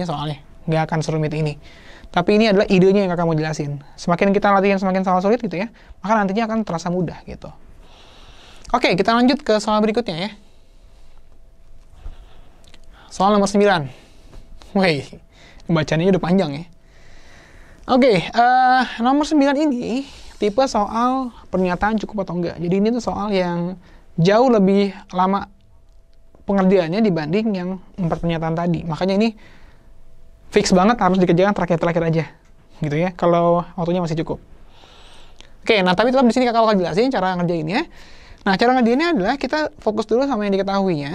Soalnya. Nggak akan serumit ini. Tapi ini adalah idenya yang kakak mau jelasin. Semakin kita latihan semakin soal sulit gitu ya, maka nantinya akan terasa mudah gitu. Oke, kita lanjut ke soal berikutnya ya. Soal nomor 9. Wih, bacanya udah panjang ya. Oke, nomor 9 ini tipe soal pernyataan cukup atau enggak. Jadi ini tuh soal yang jauh lebih lama pengerjaannya dibanding yang 4 pernyataan tadi. Makanya ini fix banget harus dikerjakan terakhir-terakhir aja. Gitu ya, kalau waktunya masih cukup. Oke, nah tapi tetap di sini kakak bakal jelasin cara ngerjainnya. Nah, cara ngerjainnya adalah kita fokus dulu sama yang diketahuinya.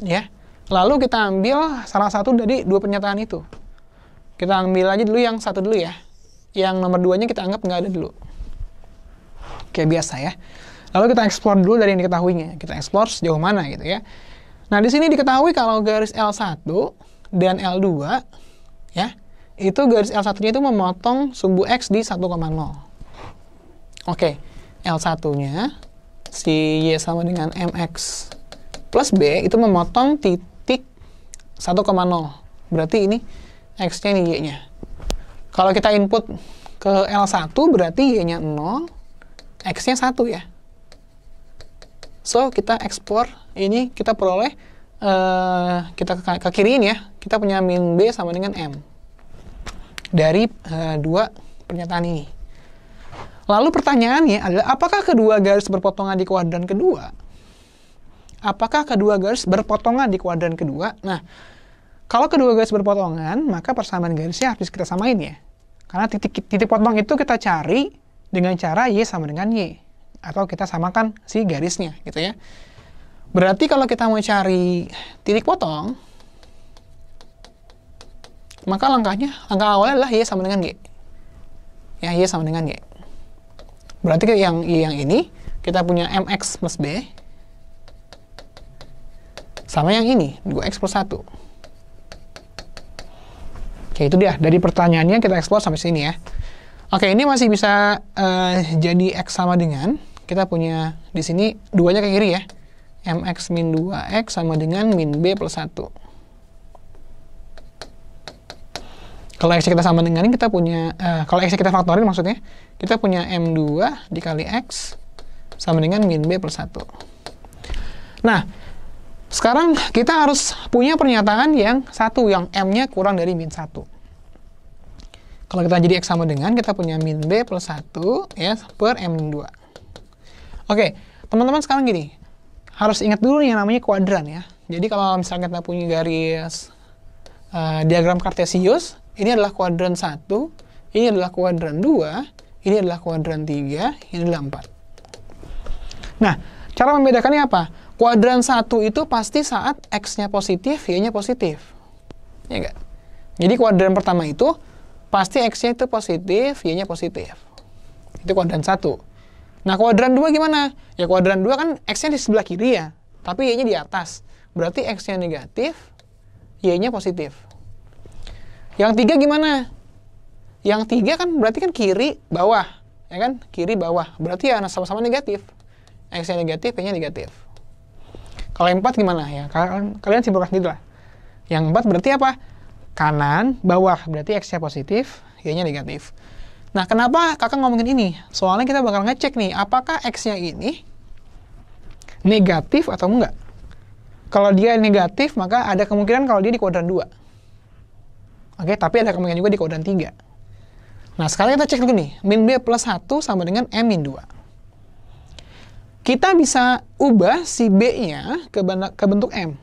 Ya. Lalu kita ambil salah satu dari 2 pernyataan itu. Kita ambil aja dulu yang satu dulu ya. Yang nomor 2-nya kita anggap nggak ada dulu. Kayak biasa ya. Lalu kita explore dulu dari yang diketahuinya. Kita explore sejauh mana gitu ya. Nah, di sini diketahui kalau garis L1 dan L2 ya, itu garis L1-nya itu memotong sumbu X di 1,0. Oke, L1-nya si Y sama dengan MX plus B itu memotong titik 1,0. Berarti ini X-nya ini Y-nya. Kalau kita input ke L1 berarti Y-nya 0, X-nya 1 ya. So, kita ekspor ini, kita peroleh, kita ke kiriin ya, kita punya min B sama dengan M. Dari 2 pernyataan ini. Lalu pertanyaannya adalah, apakah kedua garis berpotongan di kuadran kedua? Apakah kedua garis berpotongan di kuadran kedua? Nah, kalau kedua garis berpotongan, maka persamaan garisnya harus kita samain ya. Karena titik potong itu kita cari dengan cara Y sama dengan Y. Atau kita samakan si garisnya gitu ya. Berarti kalau kita mau cari titik potong, maka langkah awalnya adalah Y sama dengan Y. Ya, Y sama dengan Y. Berarti yang ini, kita punya MX plus B, sama yang ini, 2X plus 1. Oke, itu dia. Dari pertanyaannya kita explore sampai sini ya. Oke, ini masih bisa jadi X sama dengan, kita punya di sini, 2-nya ke kiri ya. MX min 2X sama dengan min B plus 1. Kalau X kita sama dengan ini, kita punya, kalau X kita faktorin maksudnya, kita punya M2 dikali X sama dengan min B plus 1. Nah, sekarang kita harus punya pernyataan yang satu, yang M-nya kurang dari min 1. Kalau kita jadi X sama dengan, kita punya min B plus 1 ya, per M2. Oke, teman-teman sekarang gini, harus ingat dulu yang namanya kuadran ya. Jadi kalau misalnya kita punya garis diagram kartesius, ini adalah kuadran 1, ini adalah kuadran 2, ini adalah kuadran 3, ini adalah 4. Nah, cara membedakannya apa? Kuadran 1 itu pasti saat X-nya positif, Y-nya positif. Ya enggak? Jadi kuadran pertama itu, pasti X-nya itu positif, Y-nya positif. Itu kuadran 1. Nah, kuadran 2 gimana? Ya, kuadran 2 kan X-nya di sebelah kiri ya, tapi Y-nya di atas. Berarti X-nya negatif, Y-nya positif. Yang 3 gimana? Yang 3 kan berarti kan kiri, bawah. Ya kan? Kiri, bawah. Berarti ya sama-sama negatif. X-nya negatif, Y-nya negatif. Kalau yang 4 gimana? Ya, kalian simpulkan sendiri lah. Yang 4 berarti apa? Kanan, bawah. Berarti X-nya positif, Y-nya negatif. Nah, kenapa kakak ngomongin ini? Soalnya kita bakal ngecek nih, apakah X-nya ini negatif atau enggak. Kalau dia negatif, maka ada kemungkinan kalau dia di kuadran 2. Oke, tapi ada kemungkinan juga di kuadran 3. Nah, sekarang kita cek dulu nih. Min B plus 1 sama dengan M min 2. Kita bisa ubah si B-nya ke bentuk M.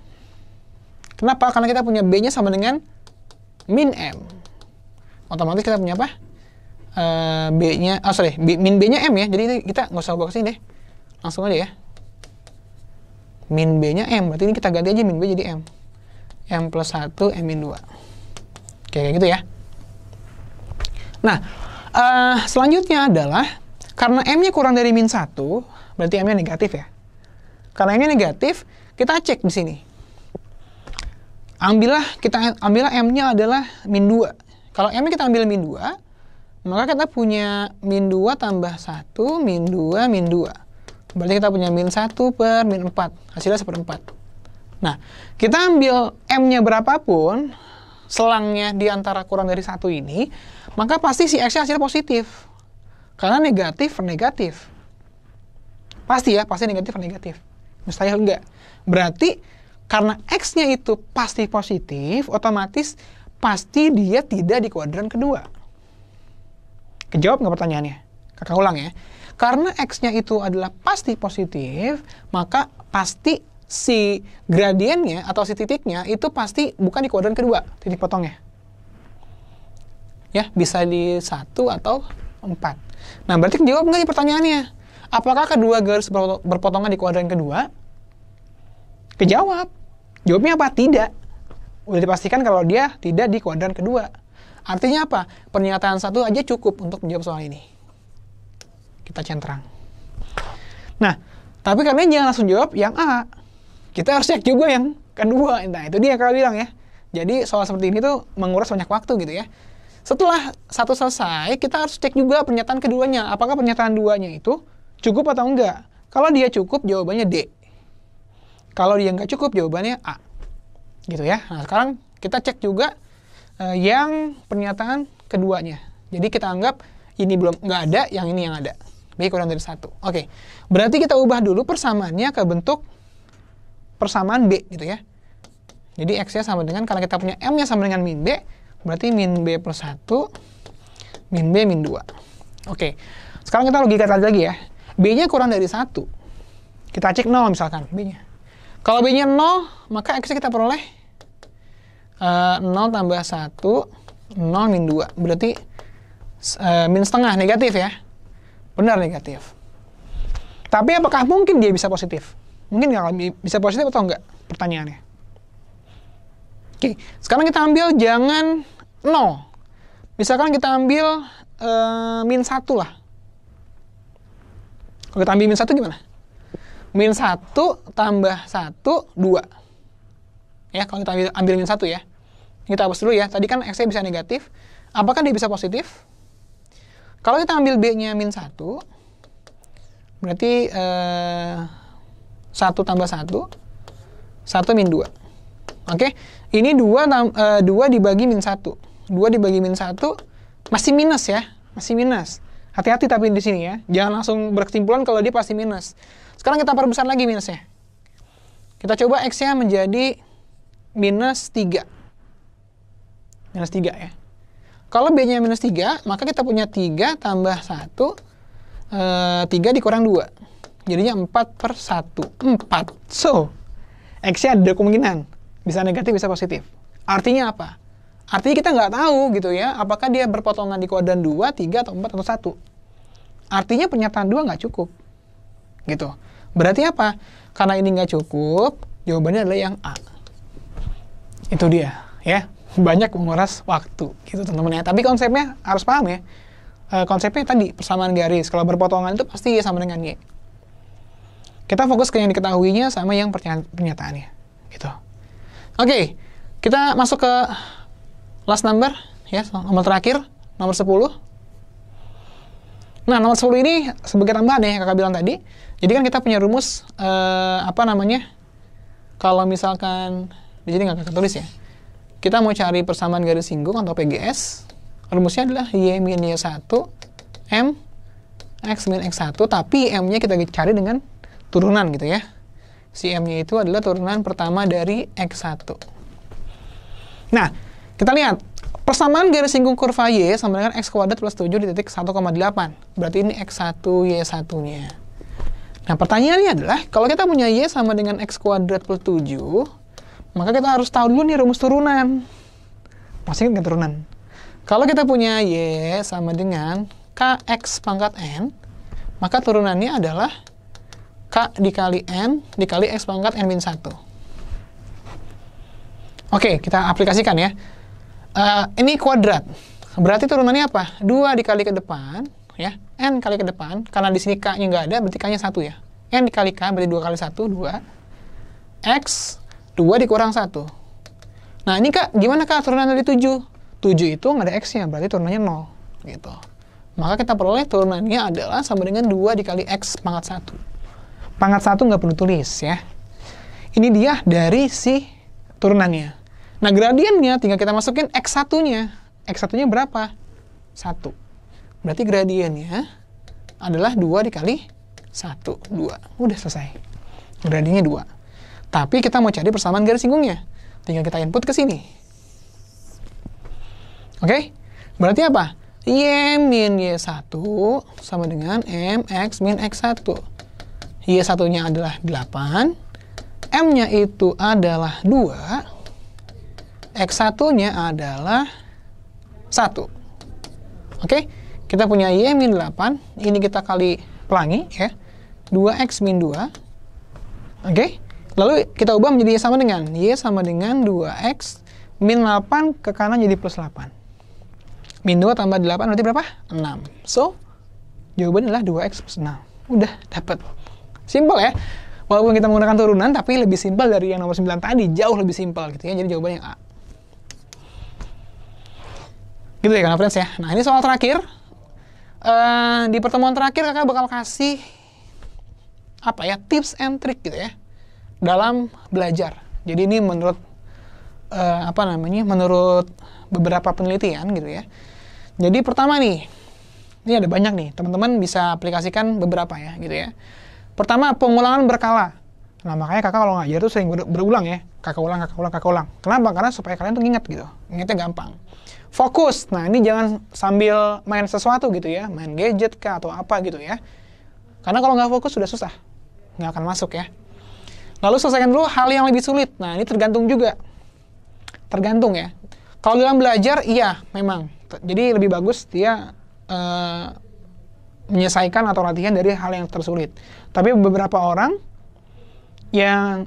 Kenapa? Karena kita punya B-nya sama dengan min M. Otomatis kita punya apa? B-nya, min B-nya M ya. Jadi kita nggak usah ubah ke sini deh. Langsung aja ya. Min B-nya M. Berarti ini kita ganti aja min B jadi M. M plus 1, M min 2. Kayak gitu ya. Nah, selanjutnya adalah karena M-nya kurang dari min 1, berarti M-nya negatif ya. Karena M-nya negatif, kita cek di sini. Ambillah M-nya adalah min 2. Kalau M-nya kita ambil min 2, maka kita punya min 2 tambah 1, min 2, min 2. Berarti kita punya min 1 per min 4. Hasilnya 1/4. Nah, kita ambil M-nya berapapun, selangnya di antara kurang dari 1 ini, maka pasti si X-nya hasilnya positif. Karena negatif per negatif. Pasti ya, pasti negatif per negatif. Mustahil enggak. Berarti, karena X-nya itu pasti positif, otomatis pasti dia tidak di kuadran kedua. Kejawab nggak pertanyaannya? Kakak ulang ya. Karena X-nya itu adalah pasti positif, maka pasti si gradiennya atau si titiknya itu pasti bukan di kuadran kedua, titik potongnya. Ya, bisa di 1 atau 4. Nah, berarti jawab nggak nih pertanyaannya? Apakah kedua garis berpotongan di kuadran kedua? Kejawab. Jawabnya apa? Tidak. Udah dipastikan kalau dia tidak di kuadran kedua. Artinya apa? Pernyataan 1 aja cukup untuk menjawab soal ini. Kita centrang. Nah, tapi kalian jangan langsung jawab yang A. Kita harus cek juga yang kedua. Nah, itu dia kalau bilang ya. Jadi soal seperti ini tuh menguras banyak waktu gitu ya. Setelah 1 selesai, kita harus cek juga pernyataan keduanya. Apakah pernyataan 2-nya itu cukup atau enggak? Kalau dia cukup, jawabannya D. Kalau dia nggak cukup, jawabannya A. Gitu ya. Nah, sekarang kita cek juga yang pernyataan keduanya. Jadi kita anggap ini belum nggak ada, yang ini yang ada. B kurang dari 1. Oke. Berarti kita ubah dulu persamaannya ke bentuk persamaan B gitu ya. Jadi X-nya sama dengan, karena kita punya M-nya sama dengan min B, berarti min B plus 1 min B, min 2. Oke, sekarang kita logika lagi ya. B-nya kurang dari 1. Kita cek 0 misalkan, B-nya. Kalau B-nya 0, maka X-nya kita peroleh 0 tambah 1, 0 min 2. Berarti min setengah, negatif ya. Benar, negatif. Tapi apakah mungkin dia bisa positif? Mungkin nggak bisa positif atau enggak? Pertanyaannya. Oke, sekarang kita ambil jangan 0. Misalkan kita ambil min 1 lah. Kalau kita ambil min 1 gimana? Min 1 tambah 1, 2. Ya, kalau kita ambil min 1 ya. Kita hapus dulu ya. Tadi kan X-nya bisa negatif. Apakah dia bisa positif? Kalau kita ambil B-nya min 1, berarti 1 tambah 1, 1 min 2. Oke? Ini 2 dibagi min 1. 2 dibagi min 1, masih minus ya. Masih minus. Hati-hati tapi di sini ya. Jangan langsung berkesimpulan kalau dia pasti minus. Sekarang kita perbesar lagi minusnya. Kita coba X-nya menjadi minus 3. Minus 3 ya. Kalau B-nya minus 3, maka kita punya 3 tambah 1, 3 dikurang 2. Jadinya 4/1. 4. So, X-nya ada kemungkinan. Bisa negatif, bisa positif. Artinya apa? Artinya kita nggak tahu gitu ya, apakah dia berpotongan di kuadran 2, 3, atau 4, atau 1. Artinya pernyataan 2 nggak cukup. Gitu. Berarti apa? Karena ini nggak cukup, jawabannya adalah yang A. Itu dia, ya. Banyak menguras waktu, gitu teman-teman ya. Tapi konsepnya harus paham ya. Konsepnya tadi, persamaan garis. Kalau berpotongan itu pasti Y sama dengan Y. Kita fokus ke yang diketahuinya sama yang pernyataannya. Gitu. Oke, kita masuk ke last number, ya, nomor terakhir, nomor 10. Nah, nomor 10 ini sebagai tambahan ya, yang kakak bilang tadi. Jadi kan kita punya rumus, kalau misalkan, di sini nggak kakak tulis ya. Kita mau cari persamaan garis singgung atau PGS. Rumusnya adalah Y min Y1, M, X min X1, tapi M-nya kita cari dengan turunan gitu ya. Si M-nya itu adalah turunan pertama dari X1. Nah, kita lihat. Persamaan garis singgung kurva Y sama dengan X kuadrat plus 7 di titik 1,8. Berarti ini X1, Y1-nya. Nah, pertanyaannya adalah, kalau kita punya Y sama dengan X kuadrat plus 7, maka kita harus tahu dulu nih rumus turunan. Masih ingat turunan? Kalau kita punya Y sama dengan Kx pangkat N, maka turunannya adalah K dikali N dikali X pangkat N min 1. Oke, kita aplikasikan ya. Ini kuadrat. Berarti turunannya apa? 2 dikali ke depan, ya. N kali ke depan. Karena di sini K-nya nggak ada, berarti K-nya 1 ya. N dikali K, berarti 2 kali 1, 2. X, 2 dikurang 1. Nah, ini Kak, gimana Kak turunan dari 7? 7 itu nggak ada X-nya, berarti turunannya 0. Gitu. Maka kita peroleh turunannya adalah sama dengan 2 dikali X pangkat 1. Pangkat 1 nggak perlu tulis ya. Ini dia dari si turunannya. Nah, gradiennya tinggal kita masukin X1-nya. X1-nya berapa? 1. Berarti gradiennya adalah 2 dikali 1. 2. Udah selesai. Gradiennya 2. Tapi kita mau cari persamaan garis singgungnya. Tinggal kita input ke sini. Oke? Berarti apa? Y min Y1 sama dengan MX min X1. Y1-nya adalah 8. M-nya itu adalah 2. X1-nya adalah 1. Oke? Kita punya Y min 8. Ini kita kali pelangi ya. 2X min 2. Oke? Lalu kita ubah menjadi Y sama dengan. Y sama dengan 2X min 8 ke kanan jadi plus 8. Min 2 tambah 8 berarti berapa? 6. So, jawabannya adalah 2X plus 6. Udah, dapat. Simpel ya. Walaupun kita menggunakan turunan, tapi lebih simpel dari yang nomor 9 tadi. Jauh lebih simpel gitu ya. Jadi jawabannya yang A. Gitu ya kan, friends ya. Nah, ini soal terakhir. Di pertemuan terakhir kakak bakal kasih apa ya, tips and trick gitu ya dalam belajar. Jadi ini menurut menurut beberapa penelitian gitu ya. Jadi pertama nih, ini ada banyak nih, teman-teman bisa aplikasikan beberapa ya gitu ya. Pertama, pengulangan berkala. Nah, makanya kakak kalau ngajar tuh sering berulang ya. kakak ulang. Kenapa? Karena supaya kalian tuh nginget gitu. Ingetnya gampang. Fokus. Nah, ini jangan sambil main sesuatu gitu ya. Main gadget kah atau apa gitu ya. Karena kalau nggak fokus sudah susah. Nggak akan masuk ya. Lalu selesaikan dulu hal yang lebih sulit. Nah, ini tergantung juga. Tergantung ya. Kalau dalam belajar, iya memang. Jadi lebih bagus dia menyelesaikan atau latihan dari hal yang tersulit. Tapi beberapa orang yang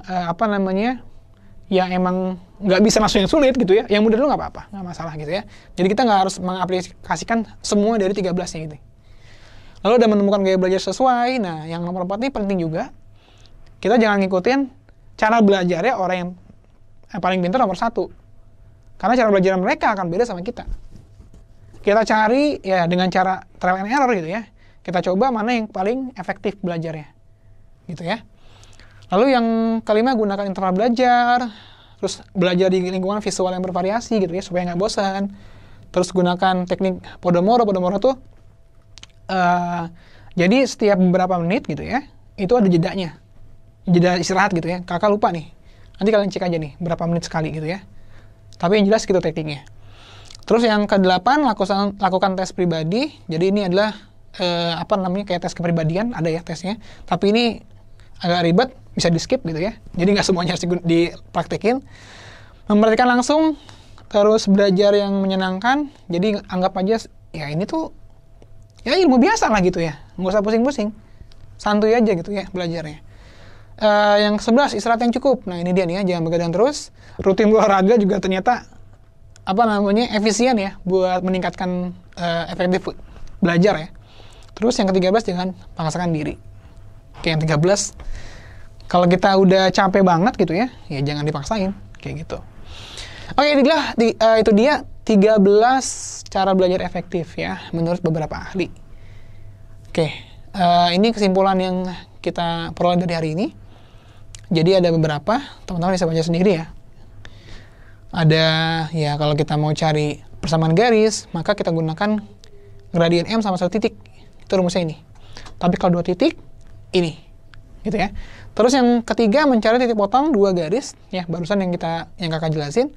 yang emang nggak bisa langsung yang sulit gitu ya, yang mudah dulu nggak apa-apa, nggak masalah gitu ya. Jadi kita nggak harus mengaplikasikan semua dari 13-nya gitu. Lalu udah menemukan gaya belajar sesuai. Nah, yang nomor 4 ini penting juga. Kita jangan ngikutin cara belajarnya orang yang paling pintar nomor 1. Karena cara belajar mereka akan beda sama kita. Kita cari ya dengan cara trial and error gitu ya. Kita coba mana yang paling efektif belajarnya. Gitu ya. Lalu yang kelima, gunakan interval belajar. Terus belajar di lingkungan visual yang bervariasi gitu ya, supaya nggak bosan. Terus gunakan teknik Pomodoro. Pomodoro tuh jadi setiap beberapa menit gitu ya, itu ada jedanya. Jeda istirahat gitu ya. Kakak lupa nih. Nanti kalian cek aja nih, berapa menit sekali gitu ya. Tapi yang jelas gitu tekniknya. Terus yang ke-8, lakukan tes pribadi. Jadi ini adalah kayak tes kepribadian, ada ya tesnya. Tapi ini agak ribet, bisa di-skip gitu ya. Jadi nggak semuanya harus dipraktekin. Memperhatikan langsung, terus belajar yang menyenangkan. Jadi anggap aja, ya ini tuh ya ilmu biasa lah gitu ya. Nggak usah pusing-pusing. Santuy aja gitu ya belajarnya. Yang 11, istirahat yang cukup. Nah ini dia nih ya, jangan begadang terus. Rutin olahraga juga ternyata efisien ya buat meningkatkan efektif belajar ya. Terus yang ke-13, jangan paksakan diri. Oke, yang 13, kalau kita udah capek banget gitu ya, ya jangan dipaksain kayak gitu. Oke, itu dia 13 cara belajar efektif ya menurut beberapa ahli. Oke, ini kesimpulan yang kita peroleh dari hari ini. Jadi ada beberapa, teman-teman bisa baca sendiri ya. Ada ya, kalau kita mau cari persamaan garis, maka kita gunakan gradien M sama 1 titik. Itu rumusnya ini. Tapi kalau 2 titik, ini. Gitu ya. Terus yang ketiga, mencari titik potong 2 garis, ya barusan yang kakak jelasin.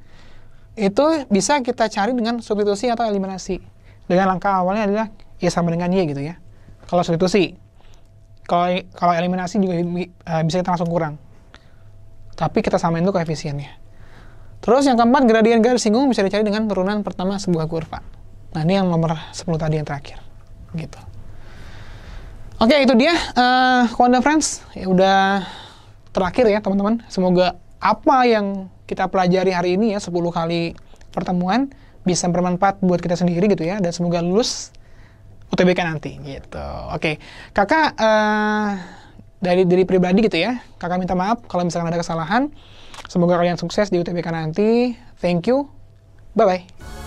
Itu bisa kita cari dengan substitusi atau eliminasi. Dengan langkah awalnya adalah ya sama dengan Y gitu ya. Kalau substitusi. Kalau eliminasi juga bisa kita langsung kurang. Tapi kita samain dulu koefisiennya. Terus yang keempat, gradien garis singgung bisa dicari dengan turunan pertama sebuah kurva. Nah, ini yang nomor 10 tadi yang terakhir. Gitu. Oke, itu dia Konda Friends. Ya udah terakhir ya, teman-teman. Semoga apa yang kita pelajari hari ini ya, 10 kali pertemuan, bisa bermanfaat buat kita sendiri gitu ya. Dan semoga lulus UTBK nanti gitu. Oke, kakak dari diri pribadi gitu ya, kakak minta maaf kalau misalkan ada kesalahan. Semoga kalian sukses di UTBK nanti. Thank you. Bye-bye.